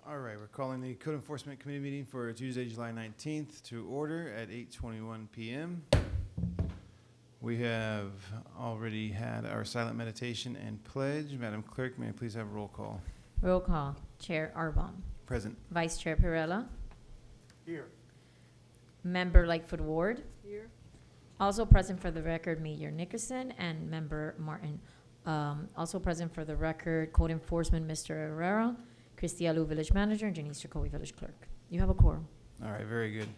All right, we're calling the Code Enforcement Committee meeting for Tuesday, July 19th to order at 8:21 p.m. We have already had our silent meditation and pledge. Madam Clerk, may I please have a roll call? Roll call. Chair Arbon. Present. Vice Chair Pirella. Here. Member Lightfoot Ward. Here. Also present for the record, Major Nickerson and Member Martin. Also present for the record, Code Enforcement, Mr. Herrera, Christy Alou, Village Manager, and Janice Jacoby, Village Clerk. You have a quorum. All right, very good.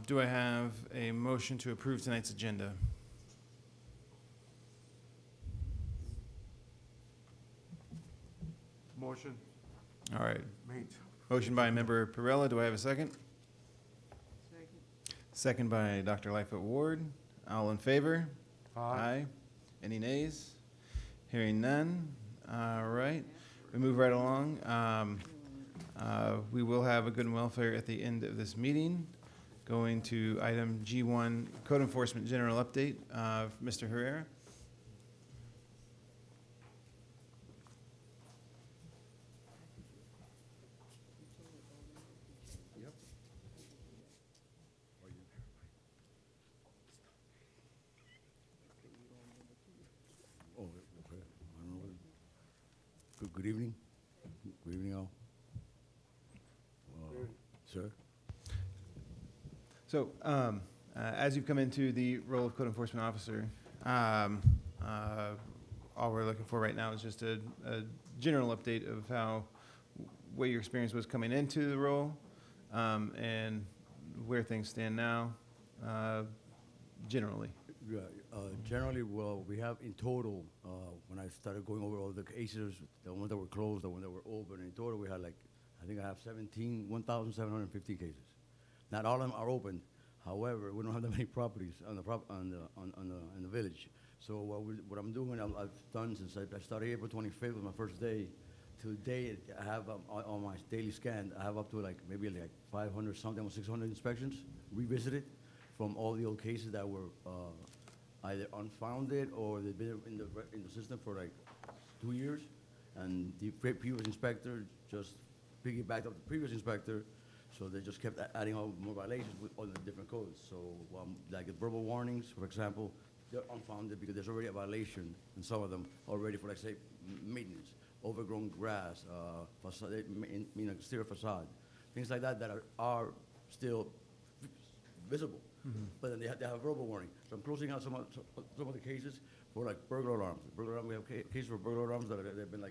Do I have a motion to approve tonight's agenda? Motion All right. made. Motion by Member Pirella. Do I have a second? Second. Second by Dr. Lightfoot Ward. All in favor? Any nays? Hearing none. All right. We move right along. We will have a good and welfare at the end of this meeting. Going to item G1, Code Enforcement General Update. Mr. Herrera. Oh, okay. I don't know. Good evening. Good evening, all. Sir? So, as you've come into the role of Code Enforcement Officer, all we're looking for right now is just a general update of what your experience was coming into the role, and where things stand now, generally. Yeah, generally, well, we have in total, when I started going over all the cases, the ones that were closed, the ones that were open, in total we had like, I think I have 1,750 cases. Not all of them are open. However, we don't have that many properties in the village. So what I'm doing, I've done since I started April 25th was my first day. To date, I have on my daily scan, I have up to maybe 500 something or 600 inspections revisited from all the old cases that were either unfounded or they've been in the system for 2 years, and the previous inspector just piggybacked up the previous inspector, so they just kept adding on more violations with all the different codes. So like the verbal warnings, for example, they're unfounded because there's already a violation in some of them already for, say, maintenance, overgrown grass, facade, exterior facade, things like that are still visible. Mm-hmm. But then they have a verbal warning. So I'm closing out some of the cases for burglar alarms. We have cases for burglar alarms that they've been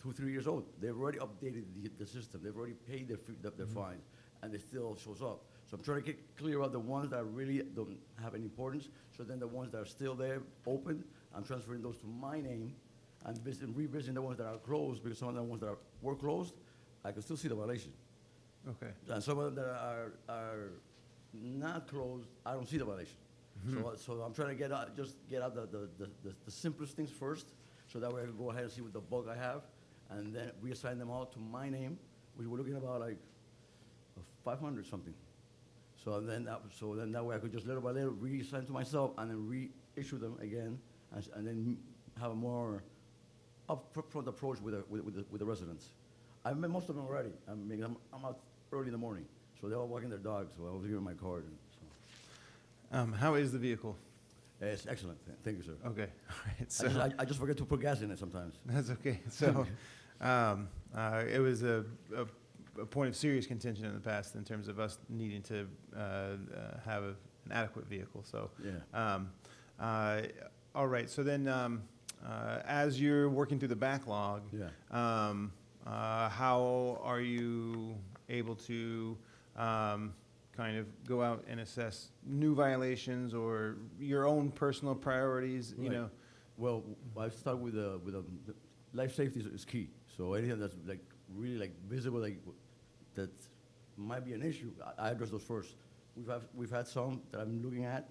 2-3 years old. They've already updated the system. They've already paid their mm-hmm. fines, and it still shows up. So I'm trying to get clear about the ones that really don't have any importance. So then the ones that are still there, open, I'm transferring those to my name and revisiting the ones that are closed, because some of the ones that were closed, I can still see the violation. Okay. And some of them that are not closed, I don't see the violation. Mm-hmm. So I'm trying to get out the simplest things first, so that way I can go ahead and see what the bulk I have, and then reassign them all to my name, which we're looking about 500 something. So then that way I could just little by little reassign to myself and then reissue them again, and then have a more upfront approach with the residents. I've met most of them already. I'm out early in the morning, so they're all walking their dogs. So I was giving my card. How is the vehicle? It's excellent. Thank you, sir. Okay. All right. So I just forget to put gas in it sometimes. That's okay. So it was a point of serious contention in the past in terms of us needing to have an adequate vehicle. So yeah. All right. So then, as you're working through the backlog, yeah. How are you able to kind of go out and assess new violations or your own personal priorities? Right. You know. Well, I start with life safety is key. So anything that's really visible, that might be an issue, I address those first. We've had some that I'm looking at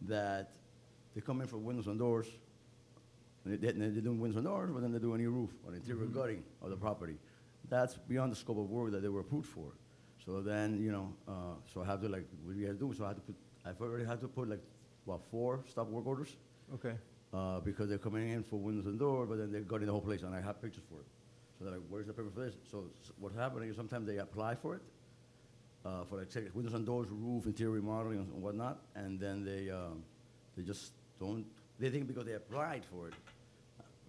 that they come in for windows and doors. And they're doing windows and doors, but then they're doing a new roof or interior mm-hmm. gutting of the property. That's beyond the scope of work that they were approved for. So then, so I have to what do you have to do? So I've already had to put 4 stop work orders. Okay. Because they're coming in for windows and doors, but then they're gutting the whole place, and I have pictures for it. So they're like, where's the paper for this? So what's happening is sometimes they apply for it, for like say windows and doors, roof, interior remodeling and whatnot, and then they just don't, they think because they applied for it,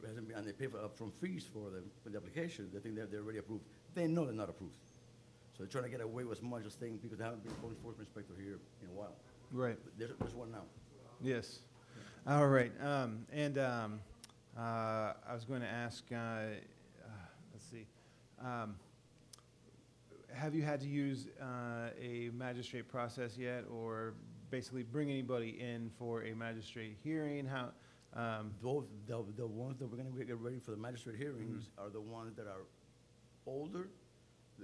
and they pay for upfront fees for the application, they think they're already approved. They know they're not approved. So they're trying to get away with as much as things because they haven't been a code enforcement inspector here in a while. Right. But there's one now. Yes. All right. I was going to ask, let's see. Have you had to use a magistrate process yet, or basically bring anybody in for a magistrate hearing? How? Those, the ones that we're gonna get ready for the magistrate hearings are the ones that are older,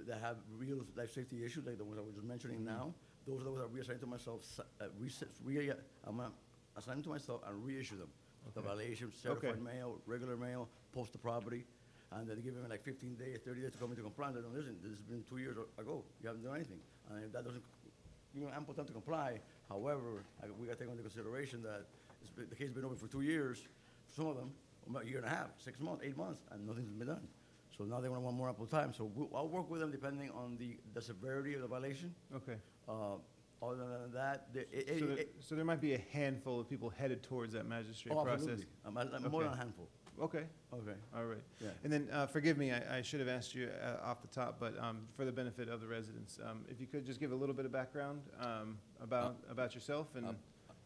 that have real life safety issues, like the ones I was just mentioning now. Those are the ones that reassign to myself, I'm gonna assign to myself and reissue them. The violation, certified mail, regular mail, post the property, and then they give them like 15 days, 30 days to come into compliance. They don't listen, this has been 2 years ago, you haven't done anything. And if that doesn't, give them ample time to comply. However, we gotta take into consideration that the case has been open for 2 years, some of them, about a year and a half, 6 months, 8 months, and nothing's been done. So now they want more ample time. So I'll work with them depending on the severity of the violation. Okay. Other than that, So there might be a handful of people headed towards that magistrate process. Absolutely. More than a handful. Okay. Okay. All right. Yeah. And then, forgive me, I should have asked you off the top, but for the benefit of the residents, if you could just give a little bit of background about yourself and.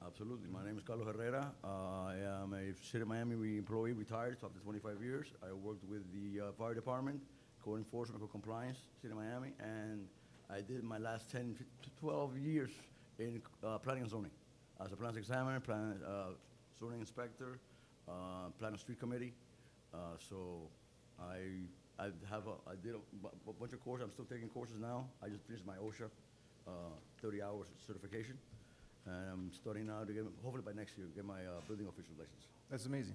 Absolutely. My name is Carlos Herrera. I am a City of Miami employee, retired after 25 years. I worked with the fire department, code enforcement for compliance, City of Miami, and I did my last 10 to 12 years in planning and zoning. As a plans examiner, zoning inspector, plan and street committee. So I did a bunch of courses. I'm still taking courses now. I just finished my OSHA 30 hours certification. And I'm starting now to get, hopefully by next year, get my building official license. That's amazing.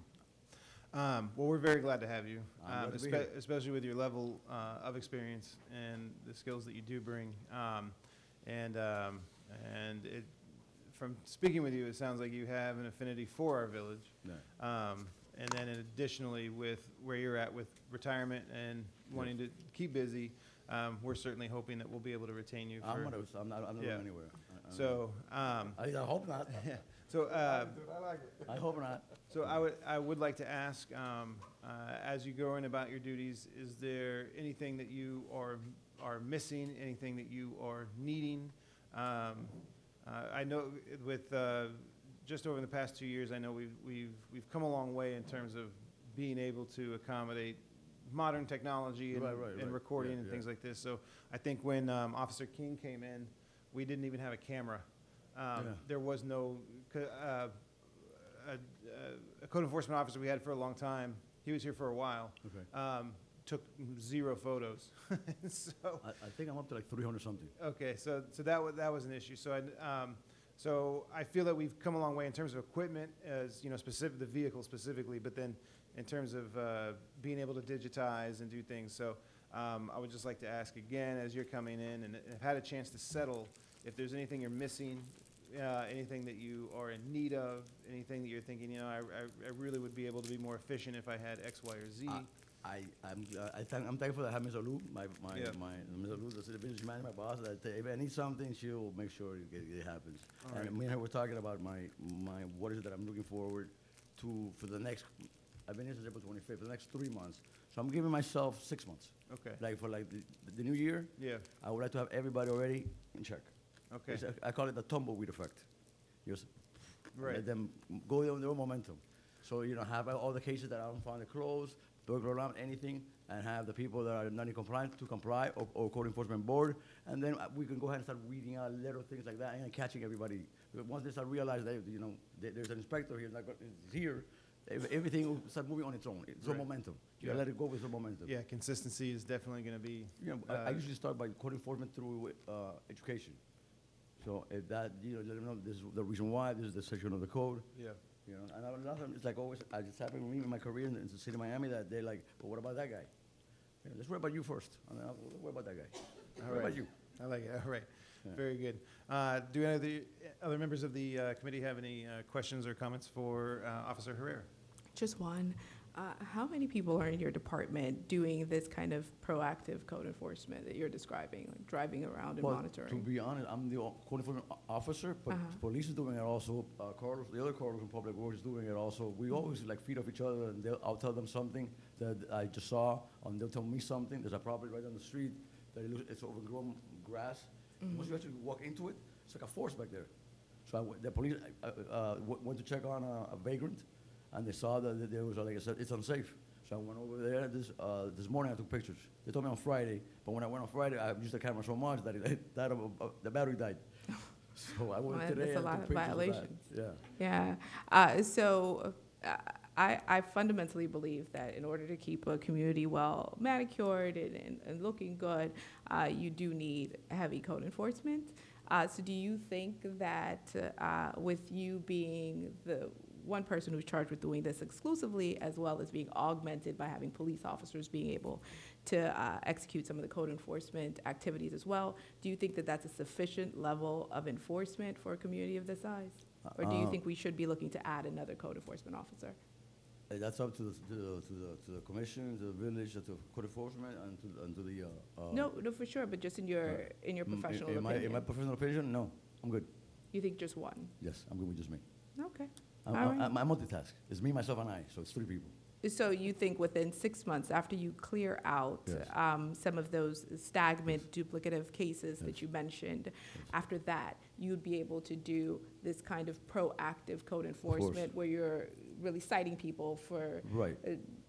Well, we're very glad to have you, I'm glad to be here. especially with your level of experience and the skills that you do bring. And from speaking with you, it sounds like you have an affinity for our village. Yeah. And then additionally, with where you're at with retirement and wanting to keep busy, we're certainly hoping that we'll be able to retain you. I'm not going anywhere. So, I hope not. so, I like it. I hope not. so I would like to ask, as you go in about your duties, is there anything that you are missing, anything that you are needing? I know with just over the past 2 years, I know we've come a long way in terms of being able to accommodate modern technology and recording and things like this. So I think when Officer King came in, we didn't even have a camera. There was no a code enforcement officer we had for a long time. He was here for a while. Okay. Took 0 photos. So I think I'm up to like 300 something. okay, so that was an issue. So I feel that we've come a long way in terms of equipment, as you know, the vehicle specifically, but then in terms of being able to digitize and do things. So I would just like to ask again, as you're coming in and have had a chance to settle, if there's anything you're missing, anything that you are in need of, anything that you're thinking, you know, I really would be able to be more efficient if I had X, Y, or Z. I'm thankful that I have Ms. Alou, Ms. Alou, the city business manager, my boss, that if I need something, she'll make sure it happens. All And right. me and her were talking about what is it that I'm looking forward to for the next, I've been here since April 25th, for the next 3 months. So I'm giving myself 6 months. Okay. Like for like the new year, Yeah. I would like to have everybody already in check. Okay. I call it the tumbleweed effect. Just Right. let them go on their own momentum. So, you know, have all the cases that I don't find closed, burglar alarm, anything, and have the people that are not in compliance to comply or code enforcement board. And then we can go ahead and start weeding out little things like that and catching everybody. Because once they start realizing that, you know, there's an inspector here, is here, everything will start moving on its own. It's Right. a momentum. You Yeah. gotta let it go with some momentum. Yeah, consistency is definitely going to be. You know, I usually start by code enforcement through education. So if that, you know, let them know this is the reason why, this is the section of the code, Yeah. you know. And a lot of them, it's like always, it's happened with me in my career in the city of Miami that they're like, but what about that guy? You know, let's worry about you first, and then I'll worry about that guy. All What about right. you? I like it. All right. Yeah. Very good. Do any of the other members of the committee have any questions or comments for Officer Herrera? Just one. How many people are in your department doing this kind of proactive code enforcement that you're describing, like driving around and Well, monitoring? to be honest, I'm the code enforcement officer, but police is doing it also. Carlos, the other Carlos in Public Works is doing it also. We always like feed off each other, and I'll tell them something that I just saw, and they'll tell me something. There's a property right down the street that it's overgrown grass. Once you actually walk into it, it's like a forest back there. So the police went to check on a vagrant, and they saw that there was, like I said, it's unsafe. So I went over there this morning. I took pictures. They told me on Friday, but when I went on Friday, I used the camera so much that the battery died. So I went Well, today that's a and lot took of pictures violations. of that. Yeah. Yeah. So I fundamentally believe that in order to keep a community well manicured and looking good, you do need heavy code enforcement. So do you think that with you being the one person who's charged with doing this exclusively, as well as being augmented by having police officers being able to execute some of the code enforcement activities as well, do you think that that's a sufficient level of enforcement for a community of this size? Or do you think we should be looking to add another code enforcement officer? That's up to the commission, to the village, to code enforcement, and to the. No, for sure, but just in your professional in opinion. my professional opinion, no, I'm good. You think just one? Yes, I'm good with just me. Okay. I multitask. It's me, myself, and I, so it's 3 people. So you think within 6 months, after you clear out Yes. some of those stagnant, duplicative cases that you mentioned, after that, you'd be able to do this kind of proactive code enforcement where you're really citing people for Right.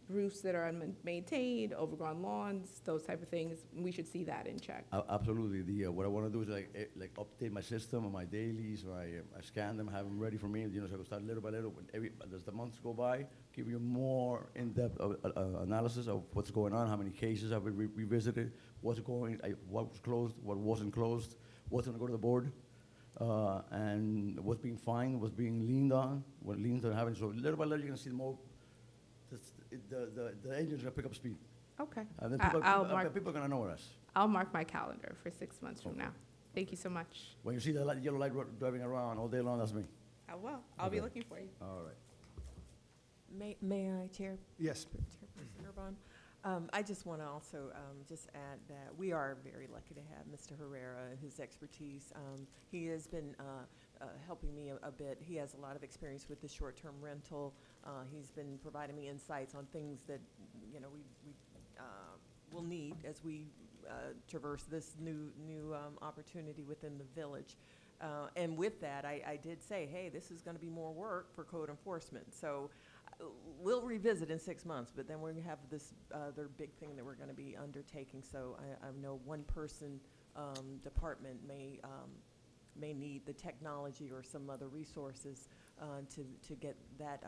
roofs that are unmaintained, overgrown lawns, those type of things. We should see that in check. Absolutely. What I want to do is like update my system on my dailies, or I scan them, have them ready for me. So I can start little by little. As the months go by, give you more in-depth analysis of what's going on, how many cases have been revisited, what was closed, what wasn't closed, what's going to go to the board, and what's being fined, what's being leaned on, what liens are having. So little by little, you're going to see more. The engine's gonna pick up speed, Okay. and then people are gonna know us. I'll mark my calendar for 6 months from now. Thank you so much. When you see the yellow light driving around all day long, that's me. I will. I'll be Okay. looking for you. All right. May I, Chair? Yes. Chairperson Urban? I just want to also just add that we are very lucky to have Mr. Herrera, his expertise. He has been helping me a bit. He has a lot of experience with the short-term rental. He's been providing me insights on things that, we will need as we traverse this new opportunity within the village. And with that, I did say, hey, this is going to be more work for code enforcement. So we'll revisit in 6 months, but then we're going to have this other big thing that we're going to be undertaking. So I know one person department may need the technology or some other resources to get that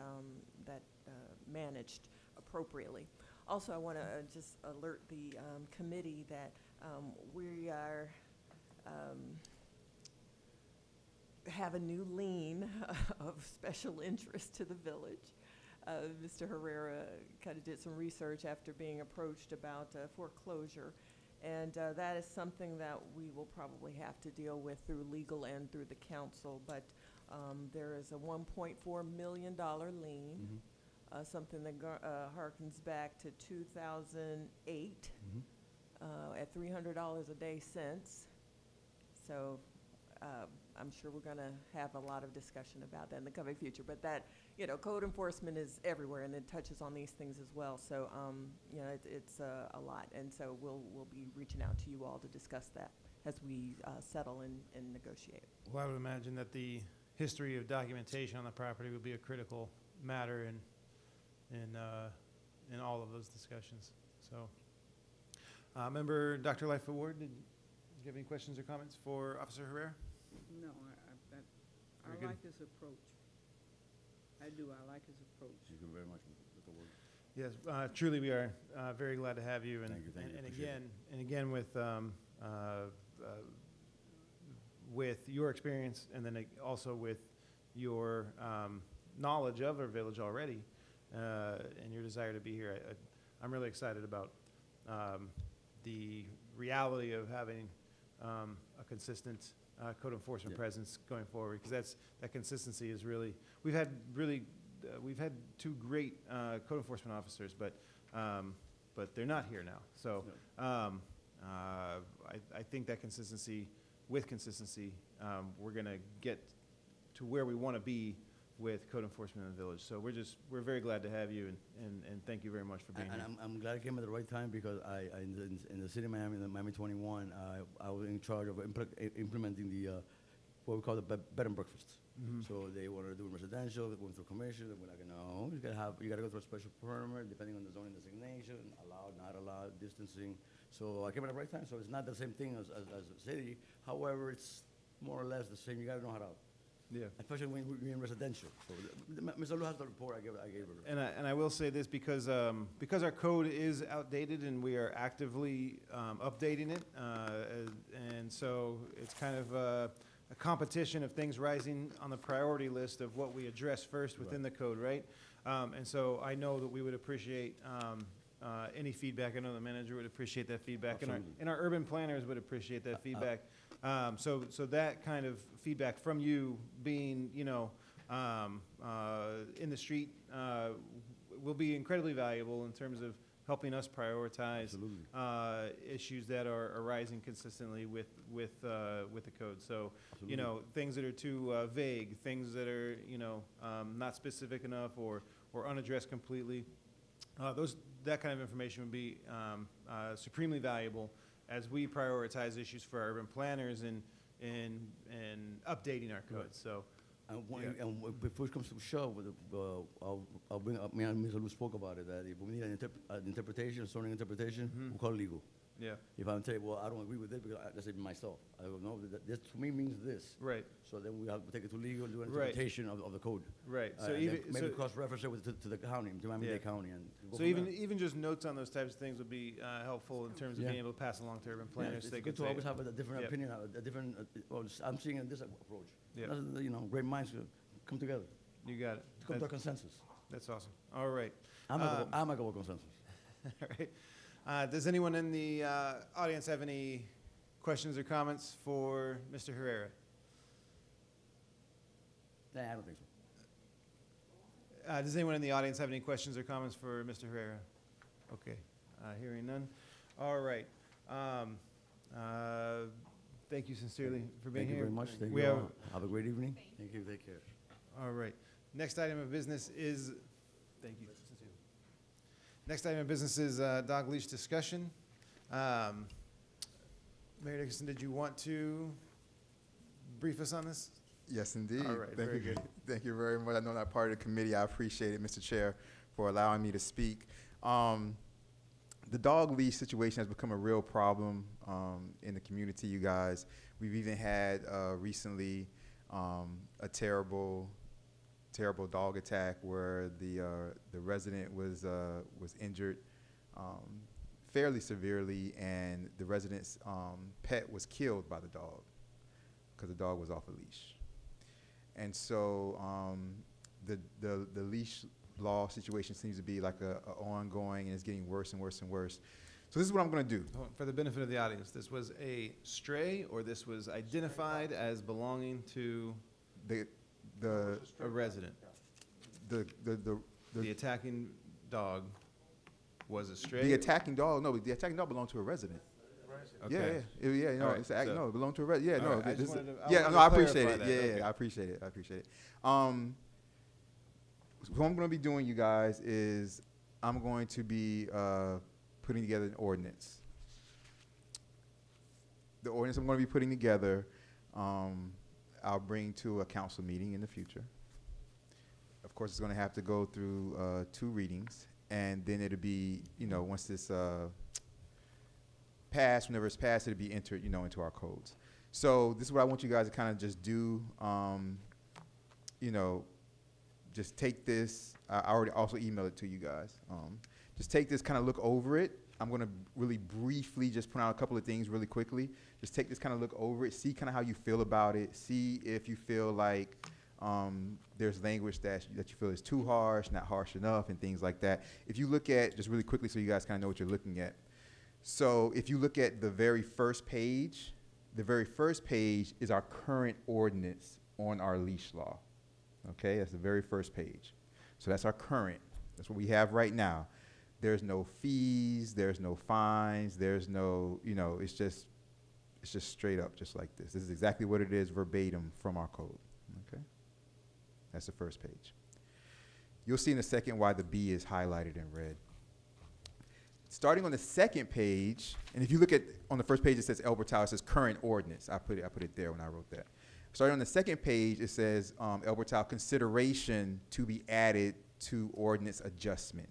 managed appropriately. Also, I want to just alert the committee that we are have a new lien of special interest to the village. Mr. Herrera kind of did some research after being approached about foreclosure, and that is something that we will probably have to deal with through legal and through the council, but there is a $1.4 million lien, something that harkens back to 2008 at $300 a day since. So I'm sure we're going to have a lot of discussion about that in the coming future. But that, code enforcement is everywhere, and it touches on these things as well. So, it's a lot. And so we'll be reaching out to you all to discuss that as we settle and negotiate. Well, I would imagine that the history of documentation on the property would be a critical matter in all of those discussions. So, Member Dr. Lightfoot Ward, did you have any questions or comments for Officer Herrera? No, Very I good. like his approach. I do, I like his approach. Thank you very much, Mr. Ward. Yes, truly we are very glad to have you. Thank you, And appreciate it. again with your experience, and then also with your knowledge of our village already, and your desire to be here, I'm really excited about the reality of having a consistent code enforcement presence going forward, because that consistency is really, we've had really we've had two great code enforcement officers, but they're not here now. So I think that consistency, we're going to get to where we want to be with code enforcement in the village. So we're very glad to have you, and thank you very much for being And here. I'm glad I came at the right time because in the city of Miami, in the Miami 21, I was in charge of implementing the what we call the bed and breakfasts. Mhm. So they wanted to do residential, they went through commercial, they were like, no, you gotta go through a special permit, depending on the zoning designation, allowed, not allowed, distancing. So I came at the right time, so it's not the same thing as the city. However, it's more or less the same, you gotta know how to, Yeah. especially when you're in residential. So Ms. Lou has the report I gave her. And I will say this because our code is outdated and we are actively updating it, and so it's kind of a competition of things rising on the priority list of what we address first within the code, right? And so I know that we would appreciate any feedback. I know the manager would appreciate that feedback, Absolutely. and our urban planners would appreciate that feedback. So that kind of feedback from you being, in the street, will be incredibly valuable in terms of helping us prioritize Absolutely. issues that are arising consistently with the code. So, Absolutely. things that are too vague, things that are, not specific enough or unaddressed completely. That kind of information would be supremely valuable as we prioritize issues for our urban planners and updating our codes. So, And if push comes to shove, I'll bring up, me and Ms. Lou spoke about it, that if we need an interpretation, zoning interpretation, we'll call legal. yeah, If I'm telling you, well, I don't agree with it because that's even myself. I don't know, this to me means this. right, So then we have to take it to legal and do an Right. interpretation of the code. right. So And even then maybe so, cross-reference it to the county, to Miami-Dade Yeah. County, and go so from even there. even just notes on those types of things would be helpful in terms of Yeah. being able to pass along to urban Yeah, planners. it's They good could to always have a different Yep. opinion, a different, well, I'm seeing this approach. Yep. That's, great minds come together, You got it. to come to a consensus. That's awesome. All right. I'm gonna go with consensus. All right. Does anyone in the audience have any questions or comments for Mr. Herrera? Nah, I don't think so. Does anyone in the audience have any questions or comments for Mr. Herrera? Okay. Hearing none. All right. Thank you sincerely for being Thank here. you very much. Thank We you have- all. Have a great evening. Thank you. Take care. All right. Next item of business is, thank you. Next item of business is dog leash discussion. Mayor Dickinson, did you want to brief us on this? Yes, indeed. All right, Thank very you. good. Thank you very much. I know I'm not part of the committee. I appreciate it, Mr. Chair, for allowing me to speak. The dog leash situation has become a real problem in the community, you guys. We've even had recently a terrible dog attack where the resident was injured fairly severely, and the resident's pet was killed by the dog because the dog was off a leash. And so the leash law situation seems to be like a ongoing, and it's getting worse and worse and worse. So this is what I'm going to do. For the benefit of the audience, this was a stray, or this was identified as belonging to The a resident? The attacking dog was a stray? the attacking dog, no, the attacking dog belonged to a resident. Okay. No, All right, it's so- no, it belonged to a resident. Yeah, All no, right, I this just is- wanted to- I yeah, wanted no, to I appreciate it. clarify that, Yeah, okay. I appreciate it. I appreciate it. So what I'm going to be doing, you guys, is I'm going to be putting together an ordinance. The ordinance I'm going to be putting together, I'll bring to a council meeting in the future. Of course, it's going to have to go through 2 readings, and then it'll be, once this passed, whenever it's passed, it'll be entered, into our codes. So this is what I want you guys to kind of just do. Just take this. I already also emailed it to you guys. Just take this, kind of look over it. I'm going to really briefly just point out a couple of things really quickly. Just take this, kind of look over it, see kind of how you feel about it, see if you feel like there's language that you feel is too harsh, not harsh enough, and things like that. If you look at, just really quickly so you guys kind of know what you're looking at. So if you look at the very first page is our current ordinance on our leash law. Okay, that's the very first page. So that's our current. That's what we have right now. There's no fees, there's no fines, there's no, it's just straight up just like this. This is exactly what it is verbatim from our code, okay? That's the first page. You'll see in a second why the B is highlighted in red. Starting on the second page, and if you look at, on the first page, it says El Portal, it says current ordinance. I put it there when I wrote that. Starting on the second page, it says El Portal consideration to be added to ordinance adjustment.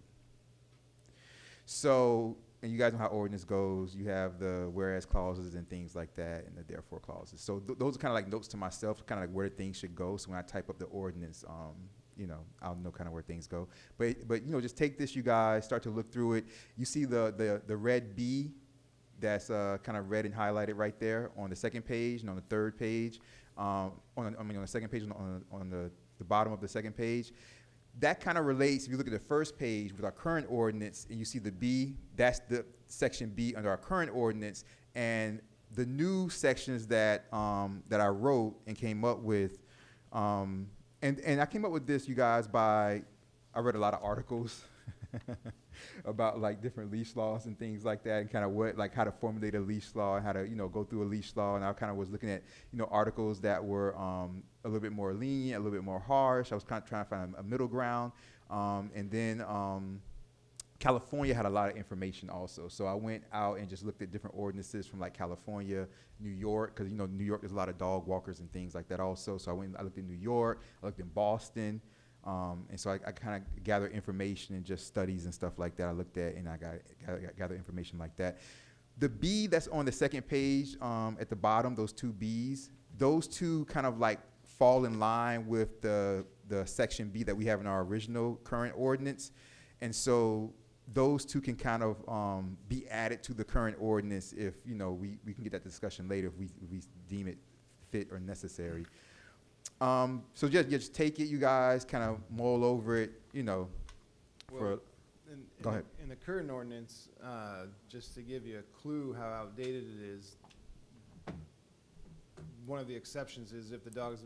So, and you guys know how ordinance goes. You have the whereas clauses and things like that, and the therefore clauses. So those are kind of like notes to myself, kind of like where things should go. So when I type up the ordinance, I'll know kind of where things go. But just take this, you guys, start to look through it. You see the red B that's kind of red and highlighted right there on the second page and on the third page. On the second page, on the bottom of the second page. That kind of relates, if you look at the first page with our current ordinance and you see the B, that's the section B under our current ordinance. And the new sections that I wrote and came up with, and I came up with this, you guys, I read a lot of articles about like different leash laws and things like that, and kind of how to formulate a leash law and how to, go through a leash law. And I kind of was looking at, articles that were a little bit more lenient, a little bit more harsh. I was kind of trying to find a middle ground. And then California had a lot of information also. So I went out and just looked at different ordinances from like California, New York, because, New York, there's a lot of dog walkers and things like that also. So I looked in New York, I looked in Boston. And so I kind of gather information and just studies and stuff like that I looked at, and I gather information like that. The B that's on the second page at the bottom, those two Bs, those two kind of like fall in line with the section B that we have in our original current ordinance. And so those two can kind of be added to the current ordinance if, we can get that discussion later if we deem it fit or necessary. So just take it, you guys, kind of mull over it, Well, Go ahead. In the current ordinance, just to give you a clue how outdated it is, one of the exceptions is if the dog is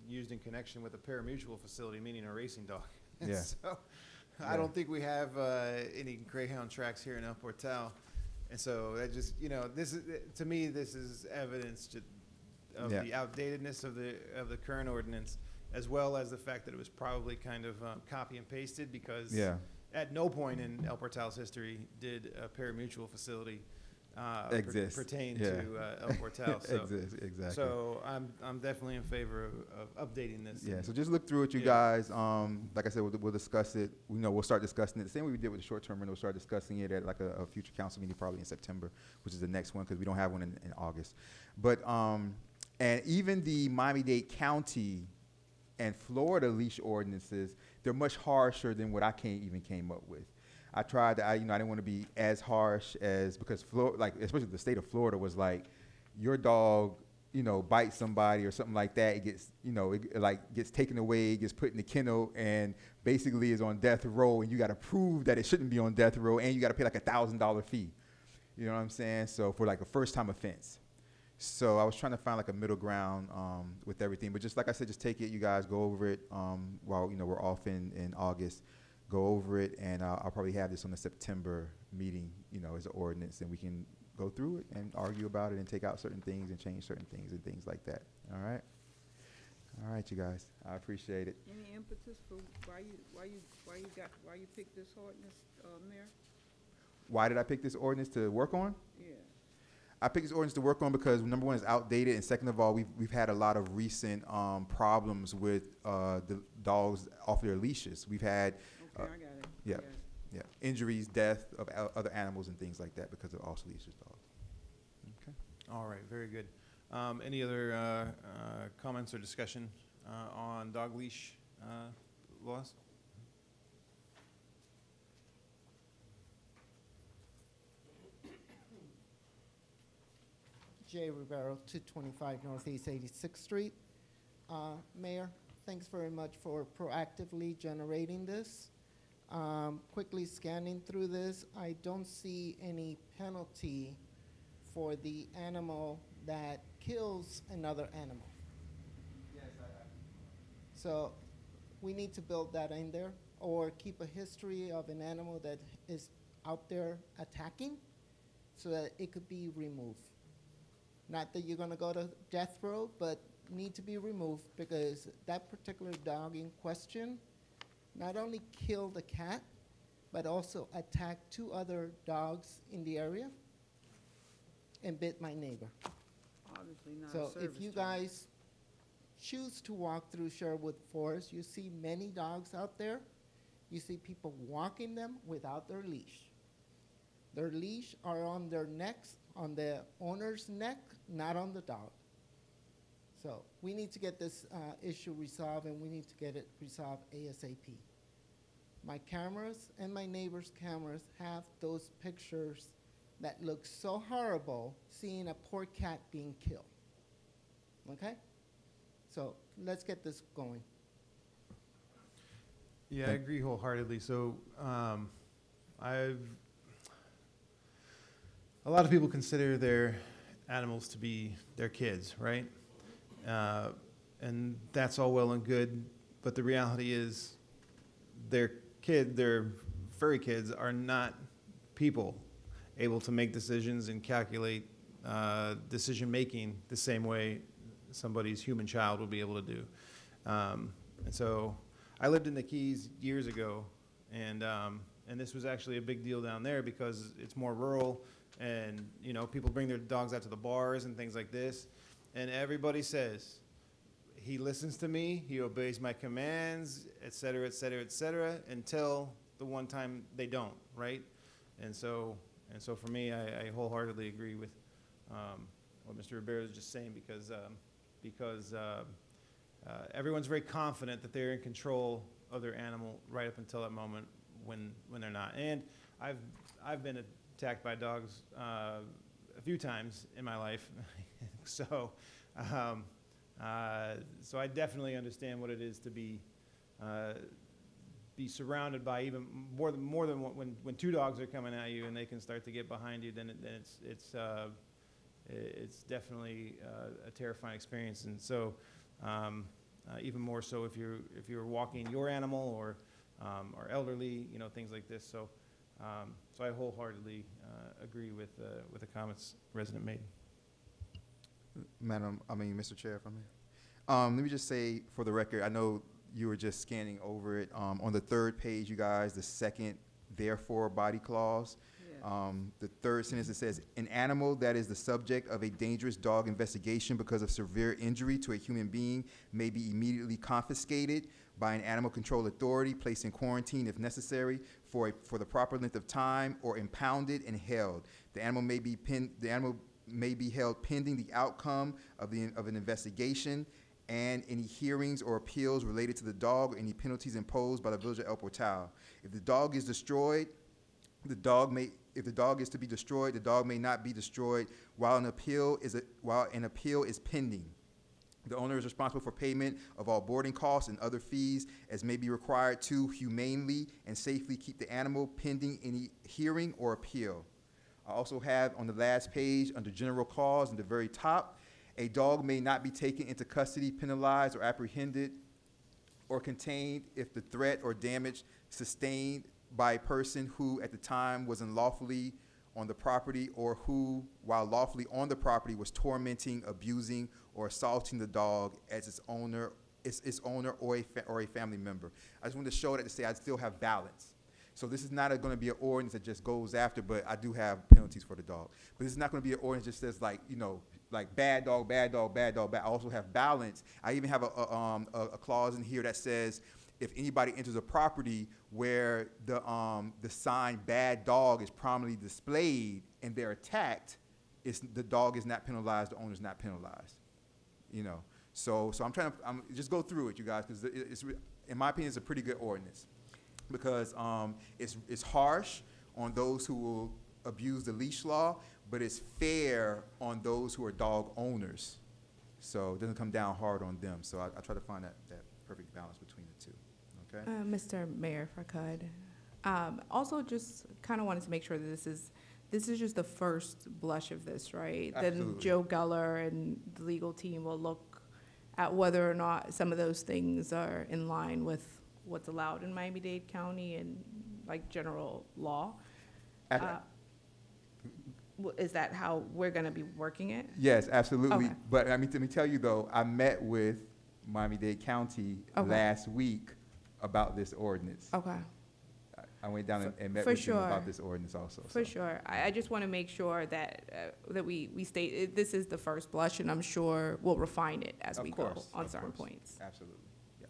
used in connection with a parimutuel facility, meaning a racing dog. Yeah. So I don't think we have any greyhound tracks here in El Portal. And so that just, this is, to me, this is evidence of Yeah. the outdatedness of the current ordinance, as well as the fact that it was probably kind of copy and pasted, because at no point in El Portal's history did a parimutuel facility Exist. pertain Yeah. to El Portal. So, Exist, exactly. so I'm definitely in favor of updating this. Yeah, so just look through it, you Yeah. guys. Like I said, we'll discuss it. We'll start discussing it. The same way we did with the short-term rental, we'll start discussing it at like a future council meeting, probably in September, which is the next one, because we don't have one in August. But and even the Miami-Dade County and Florida leash ordinances, they're much harsher than what I came up with. I tried to, I didn't want to be as harsh as, because especially the state of Florida was like, your dog, bites somebody or something like that, it gets, it gets taken away, gets put in the kennel, and basically is on death row, and you got to prove that it shouldn't be on death row, and you got to pay like $1,000 fee. You know what I'm saying? So for like a first-time offense. So I was trying to find like a middle ground with everything. But just like I said, just take it, you guys, go over it while we're off in August. Go over it, and I'll probably have this on the September meeting, as an ordinance, and we can go through it and argue about it and take out certain things and change certain things and things like that. All right, you guys. I appreciate it. Any impetus for why you picked this ordinance, Mayor? Why did I pick this ordinance to work on? Yeah. I picked this ordinance to work on because, number one, it's outdated, and second of all, we've had a lot of recent problems with the dogs off their leashes. We've had Okay, I got it. yeah. I got it. Injuries, death of other animals and things like that because of off leashes dogs. Okay. All right, very good. Any other comments or discussion on dog leash laws? Jay Rivero, 225 Northeast 86th Street. Mayor, thanks very much for proactively generating this. Quickly scanning through this, I don't see any penalty for the animal that kills another animal. Yes, So we need to build that in there. or keep a history of an animal that is out there attacking so that it could be removed. Not that you're going to go to death row, but need to be removed because that particular dog in question not only killed a cat, but also attacked 2 other dogs in the area and bit my neighbor. Obviously not a So service if you dog. guys choose to walk through Sherwood Forest, you see many dogs out there. You see people walking them without their leash. Their leash are on their necks, on the owner's neck, not on the dog. So we need to get this issue resolved, and we need to get it resolved ASAP. My cameras and my neighbor's cameras have those pictures that look so horrible seeing a poor cat being killed. Okay? So let's get this going. Yeah, I agree wholeheartedly. So, a lot of people consider their animals to be their kids, right? And that's all well and good, but the reality is their furry kids are not people able to make decisions and calculate decision making the same way somebody's human child will be able to do. And so I lived in the Keys years ago, and this was actually a big deal down there because it's more rural, and people bring their dogs out to the bars and things like this, and everybody says, he listens to me, he obeys my commands, et cetera, et cetera, et cetera, until the one time they don't, right? And so for me, I wholeheartedly agree with what Mr. Ribeiro is just saying because everyone's very confident that they're in control of their animal right up until that moment when they're not. And I've been attacked by dogs a few times in my life, so I definitely understand what it is to be surrounded by even more than when 2 dogs are coming at you and they can start to get behind you. Then it's definitely a terrifying experience. And so even more so if you're walking your animal or elderly, things like this. So I wholeheartedly agree with the comments resident made. Mr. Chair, if I may. Let me just say for the record, I know you were just scanning over it. On the 3rd page, you guys, the second therefore body clause, Yeah. the 3rd sentence, it says, an animal that is the subject of a dangerous dog investigation because of severe injury to a human being may be immediately confiscated by an animal control authority, placed in quarantine if necessary for the proper length of time, or impounded and held. The animal may be held pending the outcome of an investigation and any hearings or appeals related to the dog or any penalties imposed by the Village of El Portal. If the dog is destroyed, if the dog is to be destroyed, the dog may not be destroyed while an appeal is pending. The owner is responsible for payment of all boarding costs and other fees as may be required to humanely and safely keep the animal pending any hearing or appeal. I also have on the last page, under general clause, in the very top, a dog may not be taken into custody, penalized, or apprehended or contained if the threat or damage sustained by a person who at the time was unlawfully on the property or who, while lawfully on the property, was tormenting, abusing, or assaulting the dog as its owner or a family member. I just wanted to show that to say I still have balance. So this is not going to be an ordinance that just goes after, but I do have penalties for the dog. But this is not going to be an ordinance that just says like bad dog, bad dog, bad dog, bad. I also have balance. I even have a clause in here that says if anybody enters a property where the sign "bad dog" is prominently displayed and they're attacked, the dog is not penalized, the owner is not penalized. So I'm trying to just go through it, you guys, because it's in my opinion it's a pretty good ordinance because it's harsh on those who will abuse the leash law, but it's fair on those who are dog owners. So it doesn't come down hard on them. So I try to find that perfect balance between the two. Okay. Mr. Mayor, if I could. Also, just kind of wanted to make sure that this is just the first blush of this, right? Then Absolutely. Joe Geller and the legal team will look at whether or not some of those things are in line with what's allowed in Miami-Dade County and like general law. Ab- Uh, Is that how we're gonna be working it? Yes, absolutely. Okay. But let me tell you though, I met with Miami-Dade County Okay. last week about this ordinance. Okay. I went down and met For with them sure. about this ordinance also. For so. sure. I just want to make sure that, that we state, this is the first blush, and I'm sure we'll refine it as Of we go course, on of certain course. points. Absolutely, yeah.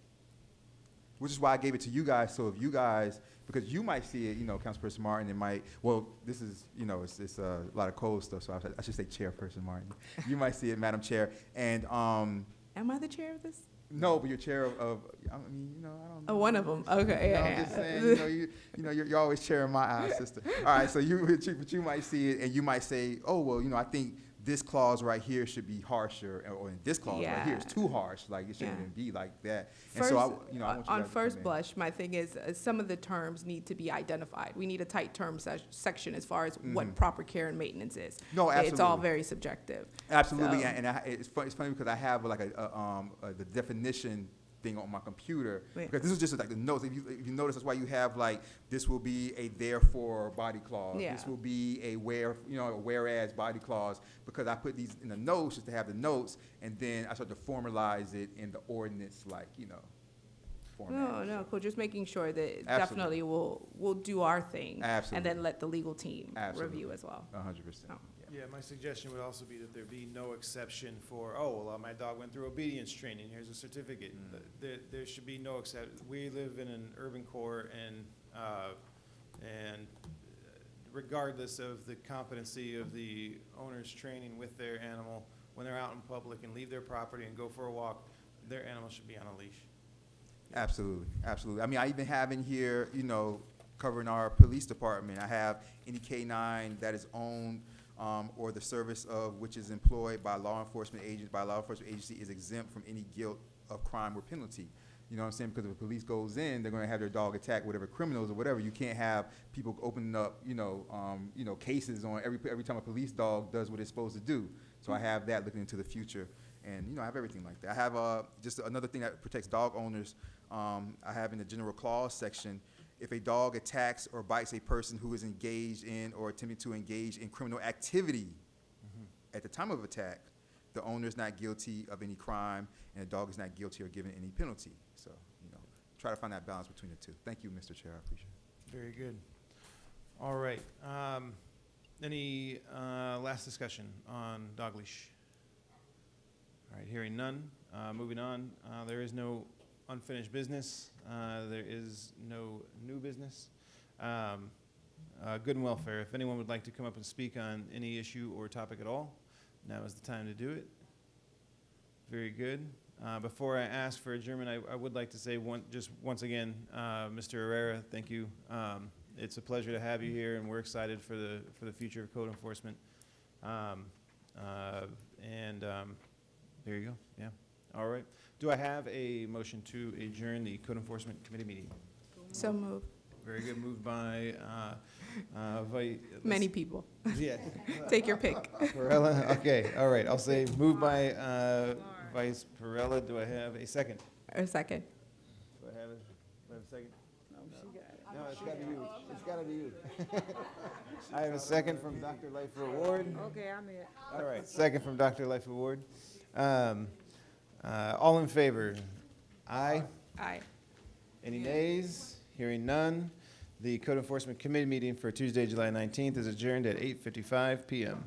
Which is why I gave it to you guys, so if you guys, because you might see it, you know, Councilperson Martin, it might, well, this is, you know, it's a lot of code stuff, so I should say Chairperson Martin. You might see it, Madam Chair, and, Am I the chair of this? no, but you're chair of, I mean, you know, I don't know. Oh, one of them. Okay, You know, yeah, I'm yeah. just saying, you know, you're always chairing my eye, sister. All right, so but you might see it, and you might say, oh, well, you know, I think this clause right here should be harsher, or this clause right here is Yeah. too harsh, like it shouldn't Yeah. even be like that. And First, so I want you guys on to come first in. blush, my thing is some of the terms need to be identified. We need a tight term section as far as what proper care and maintenance is. No, It's all absolutely. very subjective. Absolutely, So- and it's funny because I have like the definition thing on my computer, Yeah. because this is just like the notes. If you notice, that's why you have like, this will be a therefore body clause. Yeah. This will be a a whereas body clause, because I put these in the notes just to have the notes, and then I start to formalize it in the ordinance, like, format. No, cool. Just making sure that Absolutely. definitely we'll do our thing. Absolutely. And then let the legal team Absolutely. review as well. 100%. Oh. Yeah, my suggestion would also be that there be no exception for, oh, well, my dog went through obedience training, here's a certificate. There should be no we live in an urban core, and regardless of the competency of the owner's training with their animal, when they're out in public and leave their property and go for a walk, their animal should be on a leash. Absolutely, absolutely. I mean, I even have in here, covering our police department, I have any K-9 that is owned or the service of which is employed by law enforcement agents, by a law enforcement agency is exempt from any guilt of crime or penalty. You know what I'm saying? Because if the police goes in, they're going to have their dog attack whatever criminals or whatever. You can't have people opening up, cases on every time a police dog does what it's supposed to do. So I have that looking into the future, and I have everything like that. I have just another thing that protects dog owners. I have in the general clause section, if a dog attacks or bites a person who is engaged in or attempting to engage in criminal activity at the time of attack, the owner is not guilty of any crime, and the dog is not guilty or given any penalty. So, try to find that balance between the two. Thank you, Mr. Chair. I appreciate it. Very good. All right. Any last discussion on dog leash? All right, hearing none. Moving on, there is no unfinished business. There is no new business. Good and welfare. If anyone would like to come up and speak on any issue or topic at all, now is the time to do it. Very good. Before I ask for adjournment, I would like to say once again, Mr. Herrera, thank you. It's a pleasure to have you here, and we're excited for the future of code enforcement. There you go. Yeah. All right. Do I have a motion to adjourn the code enforcement committee meeting? So move. Very good. Moved by Many people. Yeah. Take your pick. Perella. Okay. All right. I'll say moved by Vice Perella. Do I have a second? A second. Do I have a second? No, she got it. No, it's got to be you. It's got to be you. I have a second from Dr. Lightfoot Ward. Okay, I'm in. All right. Second from Dr. Lightfoot Ward. All in favor? Aye. Aye. Any nays? Hearing none. The Code Enforcement Committee meeting for Tuesday, July 19th is adjourned at 8:55 p.m.